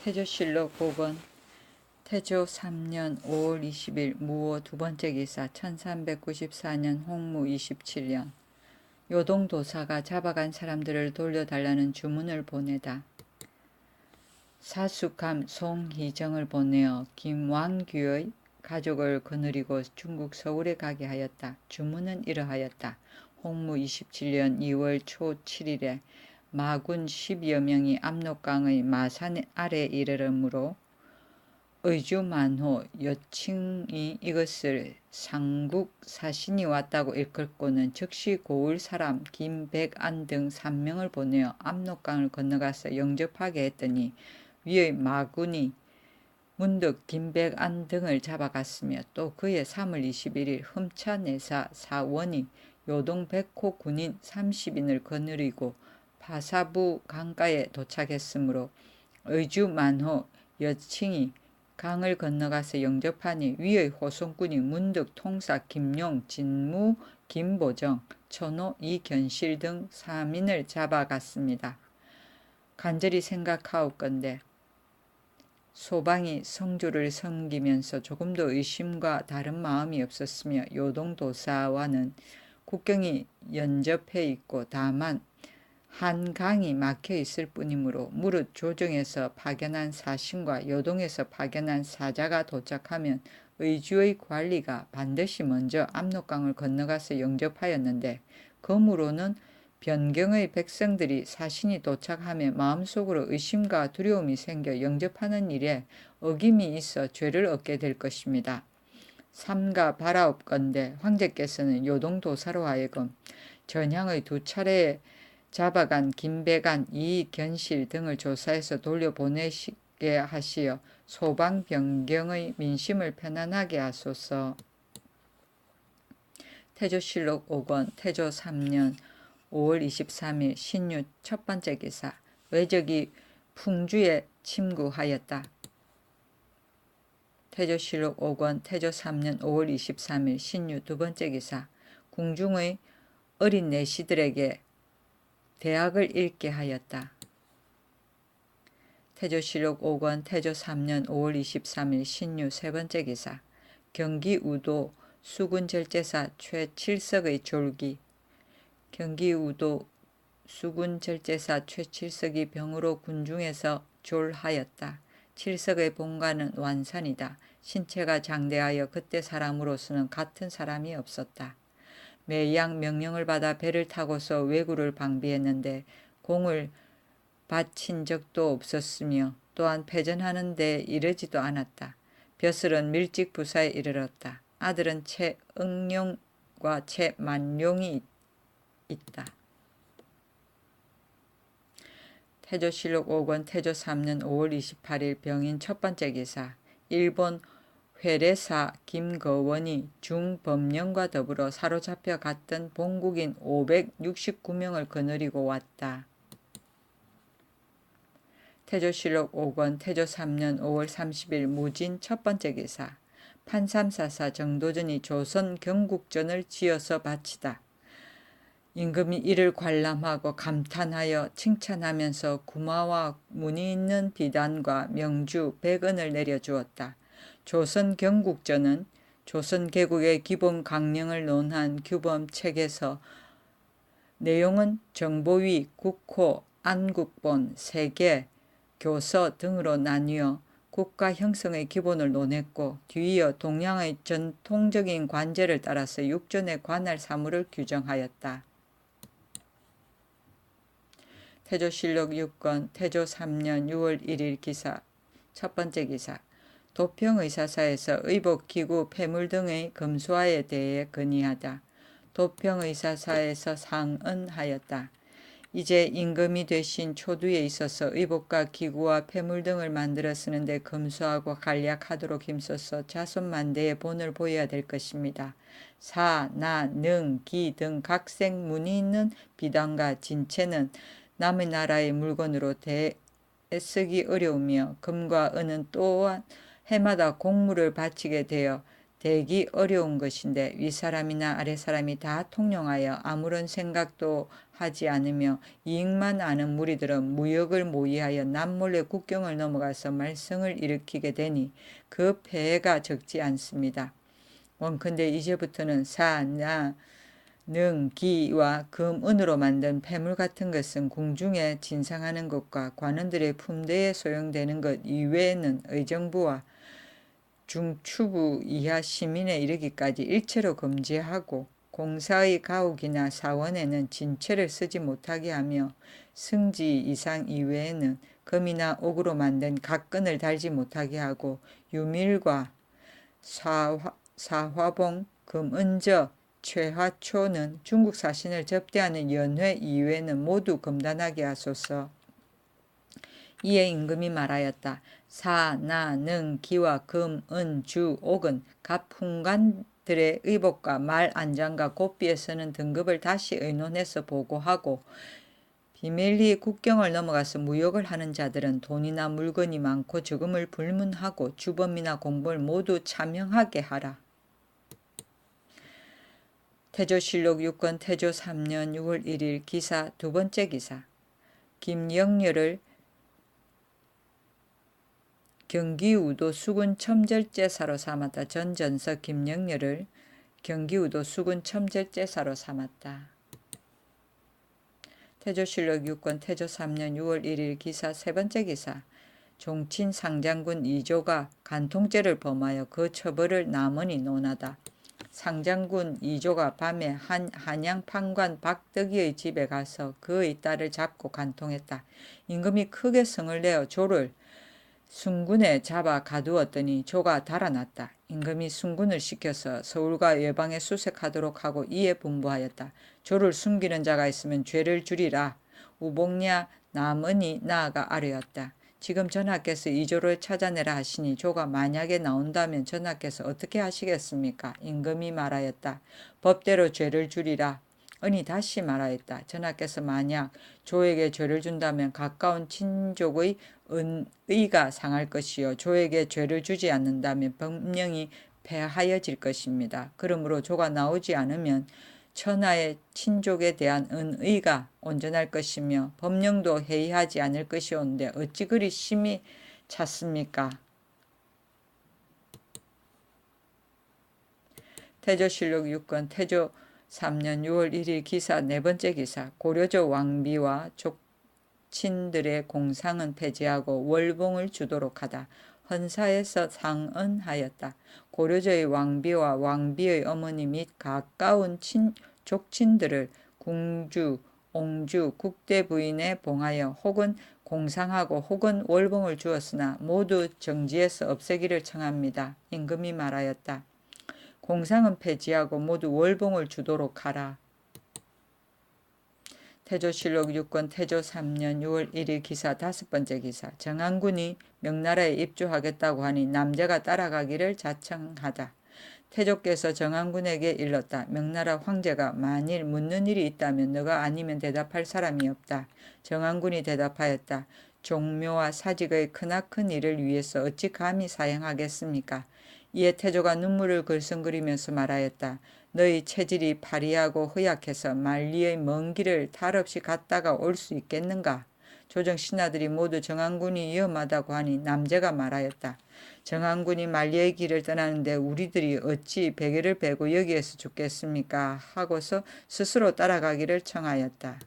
태조실록 5권 태조 3년 5월 20일 무오 두 번째 기사 1394년 홍무 27년 요동도사가 잡아간 사람들을 돌려달라는 주문을 보내다. 사숙함 송희정을 보내어 김왕규의 가족을 거느리고 중국 서울에 가게 하였다. 주문은 이러하였다. 홍무 27년 2월 초 7일에 마군 10여 명이 압록강의 마산 아래 이르러므로 의주만호 여칭이 이것을 상국 사신이 왔다고 일컫고는 즉시 고을 사람 김백안 등 3명을 보내어 압록강을 건너가서 영접하게 했더니 위의 마군이 문득 김백안 등을 잡아갔으며 또 그의 3월 21일 흠차 내사 사원이 요동 백호 군인 30인을 거느리고 파사부 강가에 도착했으므로 의주만호 여칭이 강을 건너가서 영접하니 위의 호송군이 문득 통사 김용, 진무, 김보정, 천호, 이견실 등 3인을 잡아갔습니다. 간절히 생각하옵건대 소방이 성주를 섬기면서 조금도 의심과 다른 마음이 없었으며 요동도사와는 국경이 연접해 있고 다만 한강이 막혀 있을 뿐이므로 무릇 조정에서 파견한 사신과 요동에서 파견한 사자가 도착하면 의주의 관리가 반드시 먼저 압록강을 건너가서 영접하였는데 그러므로는 변경의 백성들이 사신이 도착하면 마음속으로 의심과 두려움이 생겨 영접하는 일에 어김이 있어 죄를 얻게 될 것입니다. 삼가 바라옵건대 황제께서는 요동도사로 하여금 전향의 2차례에 잡아간 김백안, 이견실 등을 조사해서 돌려보내시게 하시어 소방 변경의 민심을 편안하게 하소서. 태조실록 5권 태조 3년 5월 23일 신유 첫 번째 기사 외적이 풍주에 침구하였다. 태조실록 5권 태조 3년 5월 23일 신유 두 번째 기사 궁중의 어린 내시들에게 대학을 읽게 하였다. 태조실록 5권 태조 3년 5월 23일 신유 세 번째 기사 경기 우도 수군절제사 최칠석의 졸기 경기 우도 수군절제사 최칠석이 병으로 군중에서 졸하였다. 칠석의 본관은 완산이다. 신체가 장대하여 그때 사람으로서는 같은 사람이 없었다. 매양 명령을 받아 배를 타고서 왜구를 방비했는데 공을 바친 적도 없었으며 또한 패전하는 데 이르지도 않았다. 벼슬은 밀직부사에 이르렀다. 아들은 최응룡과 최만룡이 있다. 태조실록 5권 태조 3년 5월 28일 병인 첫 번째 기사 일본 회례사 김거원이 중범령과 더불어 사로잡혀 갔던 본국인 569명을 거느리고 왔다. 태조실록 5권 태조 3년 5월 30일 무진 첫 번째 기사 판삼사사 정도전이 조선 경국전을 지어서 바치다. 임금이 이를 관람하고 감탄하여 칭찬하면서 구마와 무늬 있는 비단과 명주 100원을 내려주었다. 조선 경국전은 조선 개국의 기본 강령을 논한 규범책에서 내용은 정보위, 국호, 안국본, 세계, 교서 등으로 나뉘어 국가 형성의 기본을 논했고 뒤이어 동양의 전통적인 관제를 따라서 육전에 관할 사무를 규정하였다. 태조실록 6권 태조 3년 6월 1일 기사 첫 번째 기사 도평의사사에서 의복기구 폐물 등의 검수화에 대해 건의하다. 도평의사사에서 상언하였다. 이제 임금이 되신 초두에 있어서 의복과 기구와 폐물 등을 만들어 쓰는데 검수하고 간략하도록 힘써서 자손만대의 본을 보여야 될 것입니다. 사, 나, 능, 기 등 각색 무늬 있는 비단과 진체는 남의 나라의 물건으로 대쓰기 어려우며 금과 은은 또한 해마다 공물을 바치게 되어 되기 어려운 것인데 윗사람이나 아랫사람이 다 통용하여 아무런 생각도 하지 않으며 이익만 아는 무리들은 무역을 모의하여 남몰래 국경을 넘어가서 말썽을 일으키게 되니 그 폐해가 적지 않습니다. 원컨대 이제부터는 사, 나, 능, 기와 금, 은으로 만든 폐물 같은 것은 궁중에 진상하는 것과 관원들의 품대에 소용되는 것 이외에는 의정부와 중추부 이하 시민에 이르기까지 일체로 금지하고 공사의 가옥이나 사원에는 진채를 쓰지 못하게 하며 승지 이상 이외에는 금이나 옥으로 만든 각근을 달지 못하게 하고 유밀과 사화봉, 금은저, 최화초는 중국 사신을 접대하는 연회 이외에는 모두 금단하게 하소서. 이에 임금이 말하였다. 사, 나, 능, 기와 금, 은, 주, 옥은 각 훈관들의 의복과 말 안장과 고삐에 서는 등급을 다시 의논해서 보고하고 비밀리 국경을 넘어가서 무역을 하는 자들은 돈이나 물건이 많고 적음을 불문하고 주범이나 공범을 모두 차명하게 하라. 태조실록 6권 태조 3년 6월 1일 기사 두 번째 기사. 김영렬을 경기우도 수군 첨절제사로 삼았다. 전전서 김영렬을 경기우도 수군 첨절제사로 삼았다. 태조실록 6권 태조 3년 6월 1일 기사 세 번째 기사. 종친 상장군 이조가 간통죄를 범하여 그 처벌을 남원이 논하다. 상장군 이조가 밤에 한양 판관 박덕이의 집에 가서 그의 딸을 잡고 간통했다. 임금이 크게 성을 내어 조를 순군에 잡아 가두었더니 조가 달아났다. 임금이 순군을 시켜서 서울과 외방에 수색하도록 하고 이에 분부하였다. 조를 숨기는 자가 있으면 죄를 줄이라. 우복냐 남은이 나아가 아뢰었다. 지금 전하께서 이조를 찾아내라 하시니 조가 만약에 나온다면 전하께서 어떻게 하시겠습니까? 임금이 말하였다. 법대로 죄를 줄이라. 은이 다시 말하였다. 전하께서 만약 조에게 죄를 준다면 가까운 친족의 은의가 상할 것이요 조에게 죄를 주지 않는다면 법령이 폐하여질 것입니다. 그러므로 조가 나오지 않으면 천하의 친족에 대한 은의가 온전할 것이며 법령도 해이하지 않을 것이온데 어찌 그리 심히 찾습니까? 태조실록 6권 태조 3년 6월 1일 기사 네 번째 기사. 고려조 왕비와 족친들의 공상은 폐지하고 월봉을 주도록 하다. 헌사에서 상언하였다. 고려조의 왕비와 왕비의 어머니 및 가까운 족친들을 궁주, 옹주, 국대 부인에 봉하여 혹은 공상하고 혹은 월봉을 주었으나 모두 정지해서 없애기를 청합니다. 임금이 말하였다. 공상은 폐지하고 모두 월봉을 주도록 하라. 태조실록 6권 태조 3년 6월 1일 기사 다섯 번째 기사. 정한군이 명나라에 입주하겠다고 하니 남제가 따라가기를 자청하다. 태조께서 정한군에게 일렀다. 명나라 황제가 만일 묻는 일이 있다면 너가 아니면 대답할 사람이 없다. 정한군이 대답하였다. 종묘와 사직의 크나큰 일을 위해서 어찌 감히 사양하겠습니까? 이에 태조가 눈물을 글썽거리면서 말하였다. 너희 체질이 파리하고 허약해서 만리의 먼 길을 탈 없이 갔다가 올 수 있겠는가? 조정 신하들이 모두 정한군이 위험하다고 하니 남제가 말하였다. 정한군이 만리의 길을 떠나는데 우리들이 어찌 베개를 베고 여기에서 죽겠습니까? 하고서 스스로 따라가기를 청하였다.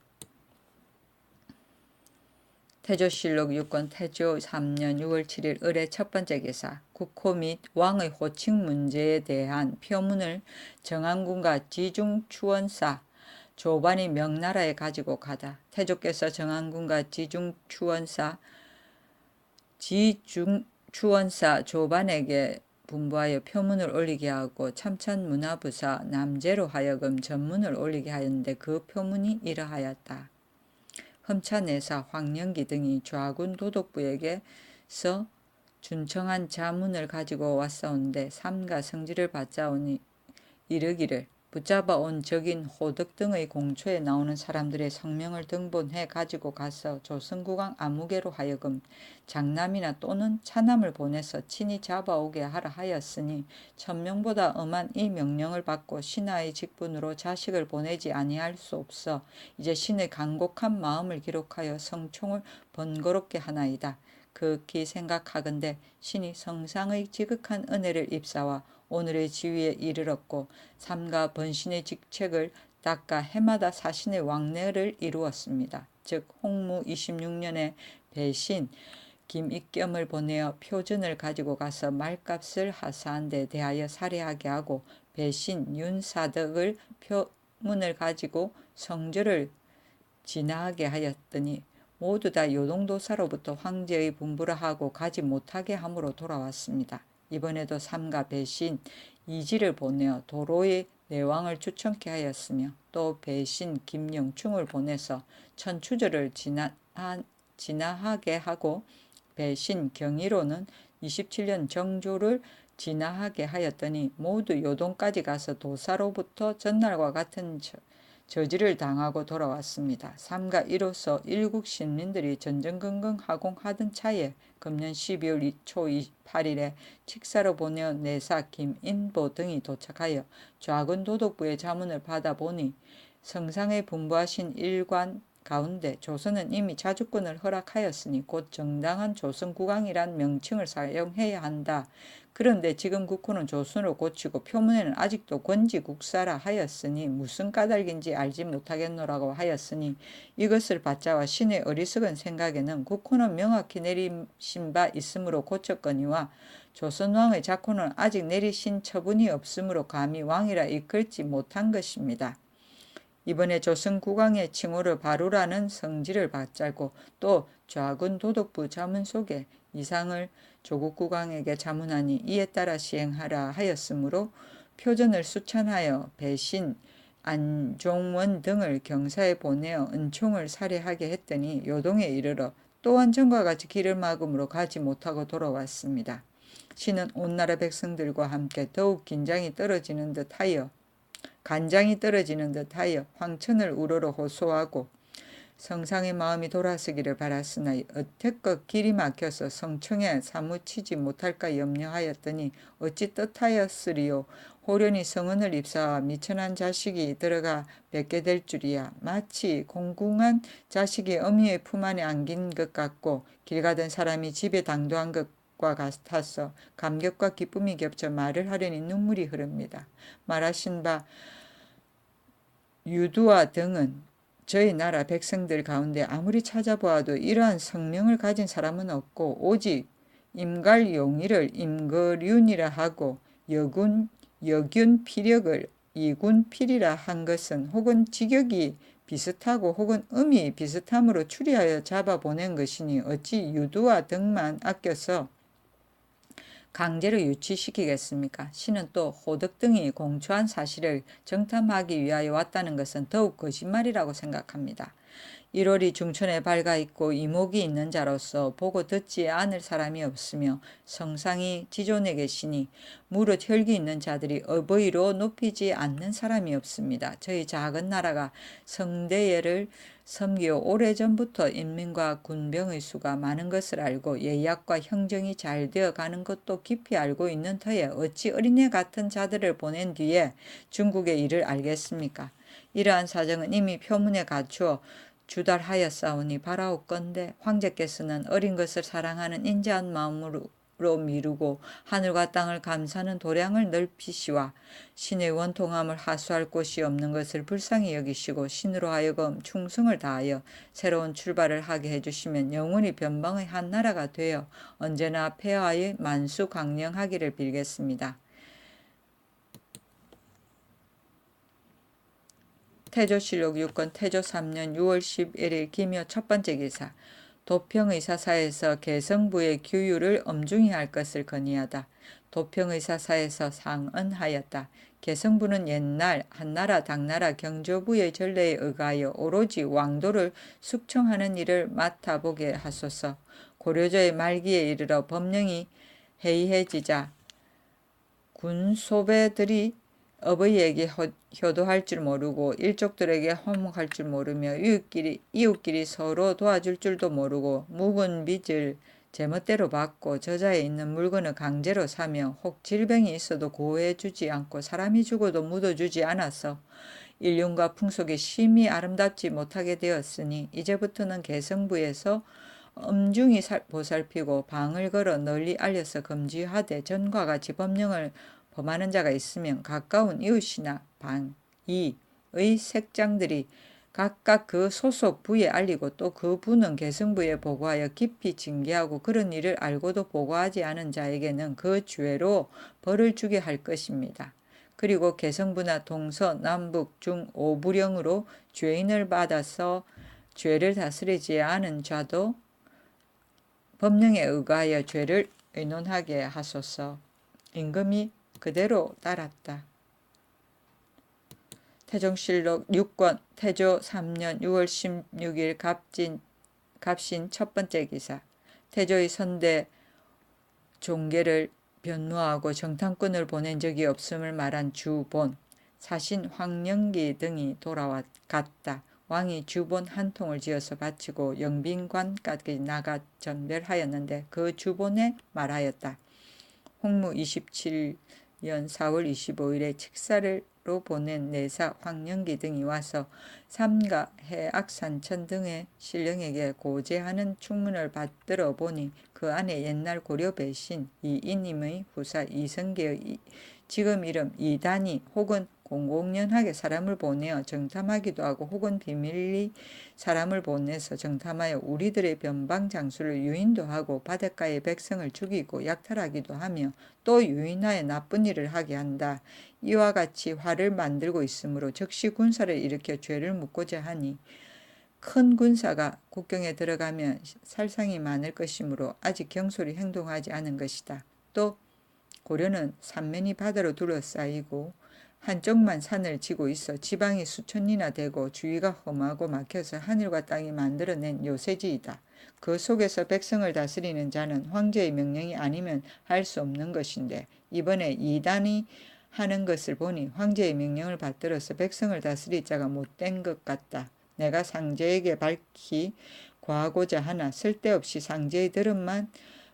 태조실록 6권 태조 3년 6월 7일 을의 첫 번째 기사. 국호 및 왕의 호칭 문제에 대한 표문을 정한군과 지중추원사 조반이 명나라에 가지고 가다. 태조께서 정한군과 지중추원사 조반에게 분부하여 표문을 올리게 하고 참찬문화부사 남제로 하여금 전문을 올리게 하였는데 그 표문이 이러하였다. 험차내사 황령기 등이 좌군 도독부에게서 준청한 자문을 가지고 왔사온데 삼가 성지를 받자오니 이르기를 붙잡아 온 적인 호덕 등의 공초에 나오는 사람들의 성명을 등본해 가지고 가서 조선국왕 아무개로 하여금 장남이나 또는 차남을 보내서 친히 잡아오게 하라 하였으니 천명보다 엄한 이 명령을 받고 신하의 직분으로 자식을 보내지 아니할 수 없어 이제 신의 간곡한 마음을 기록하여 성총을 번거롭게 하나이다. 극히 생각하건대 신이 성상의 지극한 은혜를 입사와 오늘의 지위에 이르렀고 삼가 번신의 직책을 닦아 해마다 사신의 왕래를 이루었습니다. 즉 홍무 26년에 배신 김익겸을 보내어 표준을 가지고 가서 말값을 하사한 데 대하여 살해하게 하고 배신 윤사덕을 표문을 가지고 성절을 진화하게 하였더니 모두 다 요동도사로부터 황제의 분부를 하고 가지 못하게 함으로 돌아왔습니다. 이번에도 삼가 배신 이지를 보내어 도로의 내왕을 추천케 하였으며 또 배신 김영충을 보내서 천추절을 진화하게 하고 배신 경의로는 27년 정조를 진화하게 하였더니 모두 요동까지 가서 도사로부터 전날과 같은 저지를 당하고 돌아왔습니다. 삼가 이로써 일국 신민들이 전전긍긍하공 하던 차에 금년 12월 초 28일에 칙사로 보내어 내사 김인보 등이 도착하여 좌근 도독부의 자문을 받아보니 성상에 분부하신 일관 가운데 조선은 이미 자주권을 허락하였으니 곧 정당한 조선국왕이란 명칭을 사용해야 한다. 그런데 지금 국호는 조선으로 고치고 표문에는 아직도 권지국사라 하였으니 무슨 까닭인지 알지 못하겠노라고 하였으니 이것을 받자와 신의 어리석은 생각에는 국호는 명확히 내리신 바 있으므로 고쳤거니와 조선왕의 자코는 아직 내리신 처분이 없으므로 감히 왕이라 이끌지 못한 것입니다. 이번에 조선국왕의 칭호를 바루라는 성지를 받잘고 또 좌군 도독부 자문 속에 이상을 조국국왕에게 자문하니 이에 따라 시행하라 하였으므로 표전을 수찬하여 배신, 안종원 등을 경사에 보내어 은총을 살해하게 했더니 요동에 이르러 또한 전과 같이 길을 막음으로 가지 못하고 돌아왔습니다. 신은 온 나라 백성들과 함께 더욱 간장이 떨어지는 듯하여 황천을 우러러 호소하고 성상의 마음이 돌아서기를 바랐으나 여태껏 길이 막혀서 성청에 사무치지 못할까 염려하였더니 어찌 뜻하였으리요. 호련히 성은을 입사와 미천한 자식이 들어가 뵙게 될 줄이야. 마치 공궁한 자식이 어미의 품 안에 안긴 것 같고 길 가던 사람이 집에 당도한 것과 같아서 감격과 기쁨이 겹쳐 말을 하려니 눈물이 흐릅니다. 말하신 바 유두와 등은 저희 나라 백성들 가운데 아무리 찾아보아도 이러한 성명을 가진 사람은 없고 오직 임갈용이를 임거륜이라 하고 여균 피력을 이군필이라 한 것은 혹은 직역이 비슷하고 혹은 음이 비슷함으로 추리하여 잡아보낸 것이니 어찌 유두와 등만 아껴서 강제로 유치시키겠습니까? 신은 또 호덕 등이 공초한 사실을 정탐하기 위하여 왔다는 것은 더욱 거짓말이라고 생각합니다. 1월이 중천에 밝아 있고 이목이 있는 자로서 보고 듣지 않을 사람이 없으며 성상이 지존에 계시니 무릇 혈기 있는 자들이 어버이로 높이지 않는 사람이 없습니다. 저희 작은 나라가 성대예를 섬기어 오래전부터 인민과 군병의 수가 많은 것을 알고 예약과 형정이 잘 되어 가는 것도 깊이 알고 있는 터에 어찌 어린애 같은 자들을 보낸 뒤에 중국의 일을 알겠습니까? 이러한 사정은 이미 표문에 갖추어 주달하였사오니 바라옵건대 황제께서는 어린 것을 사랑하는 인자한 마음으로 미루고 하늘과 땅을 감사하는 도량을 넓히시와 신의 원통함을 하수할 곳이 없는 것을 불쌍히 여기시고 신으로 하여금 충성을 다하여 새로운 출발을 하게 해주시면 영원히 변방의 한 나라가 되어 언제나 폐하에 만수강령하기를 빌겠습니다. 태조실록 6권 태조 3년 6월 11일 기묘 첫 번째 기사. 도평의사사에서 개성부의 규율을 엄중히 할 것을 건의하다. 도평의사사에서 상언하였다. 개성부는 옛날 한나라 당나라 경조부의 전례에 의하여 오로지 왕도를 숙청하는 일을 맡아보게 하소서. 고려조의 말기에 이르러 법령이 해이해지자 군소배들이 어버이에게 효도할 줄 모르고 일족들에게 화목할 줄 모르며 이웃끼리 서로 도와줄 줄도 모르고 묵은 빚을 제멋대로 받고 저자에 있는 물건을 강제로 사며 혹 질병이 있어도 고해주지 않고 사람이 죽어도 묻어주지 않아서 인륜과 풍속이 심히 아름답지 못하게 되었으니 이제부터는 개성부에서 엄중히 보살피고 방을 걸어 널리 알려서 금지하되 전과 같이 법령을 범하는 자가 있으면 가까운 이웃이나 방, 이의 색장들이 각각 그 소속 부에 알리고 또 그 부는 개성부에 보고하여 깊이 징계하고 그런 일을 알고도 보고하지 않은 자에게는 그 죄로 벌을 주게 할 것입니다. 그리고 개성부나 동서, 남북, 중, 오부령으로 죄인을 받아서 죄를 다스리지 않은 자도 법령에 의거하여 죄를 의논하게 하소서. 임금이 그대로 따랐다. 태종실록 6권 태조 3년 6월 16일 갑신 첫 번째 기사. 태조의 선대 종계를 변무하고 정탐꾼을 보낸 적이 없음을 말한 주본, 사신 황령기 등이 돌아갔다. 왕이 주본 한 통을 지어서 바치고 영빈관까지 나가 전별하였는데 그 주본에 말하였다. 홍무 27년 4월 25일에 칙사로 보낸 내사 황령기 등이 와서 삼가 해악산천 등의 신령에게 고제하는 충문을 받들어 보니 그 안에 옛날 고려 배신 이이님의 후사 이성계의 지금 이름 이단이 혹은 공공연하게 사람을 보내어 정탐하기도 하고 혹은 비밀리 사람을 보내서 정탐하여 우리들의 변방 장수를 유인도 하고 바닷가의 백성을 죽이고 약탈하기도 하며 또 유인하여 나쁜 일을 하게 한다. 이와 같이 화를 만들고 있으므로 즉시 군사를 일으켜 죄를 묻고자 하니 큰 군사가 국경에 들어가면 살상이 많을 것이므로 아직 경솔히 행동하지 않은 것이다. 또 고려는 삼면이 바다로 둘러싸이고 한쪽만 산을 지고 있어 지방이 수천리나 되고 주위가 험하고 막혀서 하늘과 땅이 만들어낸 요새지이다. 그 속에서 백성을 다스리는 자는 황제의 명령이 아니면 할 수 없는 것인데 이번에 이단이 하는 것을 보니 황제의 명령을 받들어서 백성을 다스릴 자가 못된 것 같다. 내가 상제에게 밝히 고하고자 하나 쓸데없이 상제의 들음만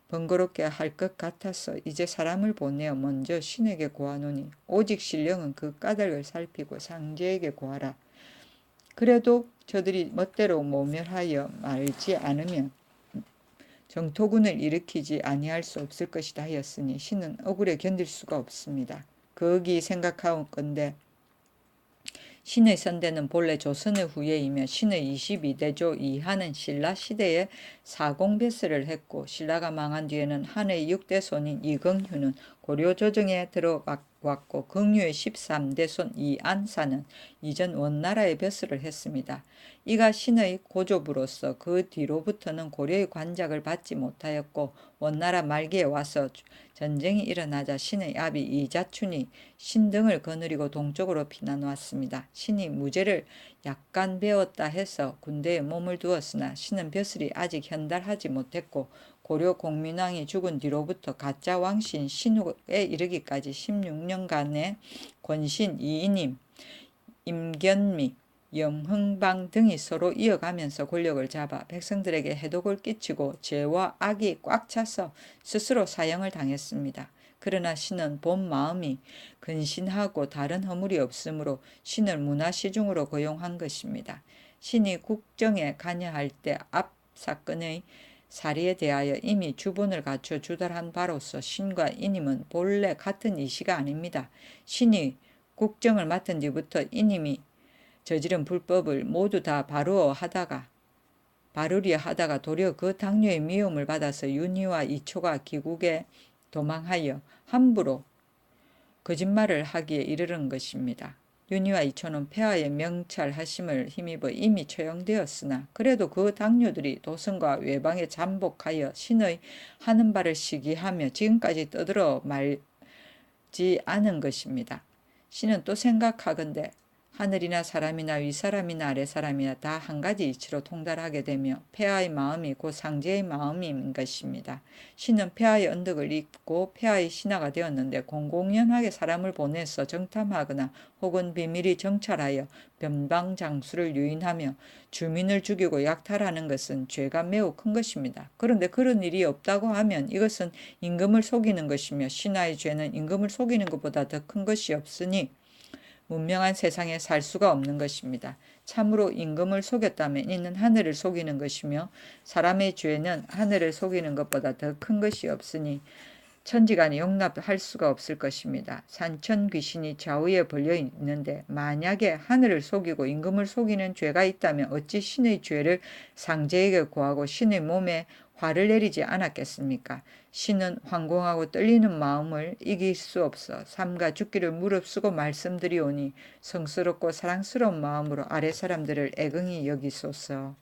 번거롭게 할 것 같아서 이제 사람을 보내어 먼저 신에게 고하노니 오직 신령은 그 까닭을 살피고 상제에게 고하라. 그래도 저들이 멋대로 모멸하여 말지 않으면 정토군을 일으키지 아니할 수 없을 것이다 하였으니 신은 억울에 견딜 수가 없습니다. 거기 생각하건대 신의 선대는 본래 조선의 후예이며 신의 22대조 이하는 신라 시대에 사공배설을 했고 신라가 망한 뒤에는 한의 6대손인 이경휴는 고려 조정에 들어왔고 긍유의 13대손 이안사는 이전 원나라에 벼슬을 했습니다. 이가 신의 고조부로서 그 뒤로부터는 고려의 관작을 받지 못하였고 원나라 말기에 와서 전쟁이 일어나자 신의 아비 이자춘이 신등을 거느리고 동쪽으로 피난왔습니다. 신이 무제를 약간 배웠다 해서 군대에 몸을 두었으나 신은 벼슬이 아직 현달하지 못했고 고려 공민왕이 죽은 뒤로부터 가짜 왕신 신후에 이르기까지 16년간의 권신 이이님, 임견미, 염흥방 등이 서로 이어가면서 권력을 잡아 백성들에게 해독을 끼치고 죄와 악이 꽉 차서 스스로 사형을 당했습니다. 그러나 신은 본 마음이 근신하고 다른 허물이 없으므로 신을 문화시중으로 고용한 것입니다. 신이 국정에 관여할 때 앞 사건의 사리에 대하여 이미 주본을 갖춰 주달한 바로서 신과 이님은 본래 같은 이시가 아닙니다. 신이 국정을 맡은 뒤부터 이님이 저지른 불법을 모두 다 바르려 하다가 도리어 그 당뇨의 미움을 받아서 윤희와 이초가 기국에 도망하여 함부로 거짓말을 하기에 이르는 것입니다. 윤희와 이초는 폐하의 명찰하심을 힘입어 이미 처형되었으나 그래도 그 당뇨들이 도성과 외방에 잠복하여 신의 하는 바를 시기하며 지금까지 떠들어 말지 않은 것입니다. 신은 또 생각하건대 하늘이나 사람이나 윗사람이나 아랫사람이나 다 한 가지 이치로 통달하게 되며 폐하의 마음이 곧 상제의 마음인 것입니다. 신은 폐하의 언덕을 잇고 폐하의 신하가 되었는데 공공연하게 사람을 보내서 정탐하거나 혹은 비밀히 정찰하여 변방장수를 유인하며 주민을 죽이고 약탈하는 것은 죄가 매우 큰 것입니다. 그런데 그런 일이 없다고 하면 이것은 임금을 속이는 것이며 신하의 죄는 임금을 속이는 것보다 더 큰 것이 없으니 문명한 세상에 살 수가 없는 것입니다. 참으로 임금을 속였다면 이는 하늘을 속이는 것이며 사람의 죄는 하늘을 속이는 것보다 더 큰 것이 없으니 천지간에 용납할 수가 없을 것입니다. 산천 귀신이 좌우에 벌려 있는데 만약에 하늘을 속이고 임금을 속이는 죄가 있다면 어찌 신의 죄를 상제에게 구하고 신의 몸에 화를 내리지 않았겠습니까? 신은 황공하고 떨리는 마음을 이길 수 없어 삶과 죽기를 무릅쓰고 말씀드리오니 성스럽고 사랑스러운 마음으로 아랫 사람들을 애긍히 여기소서.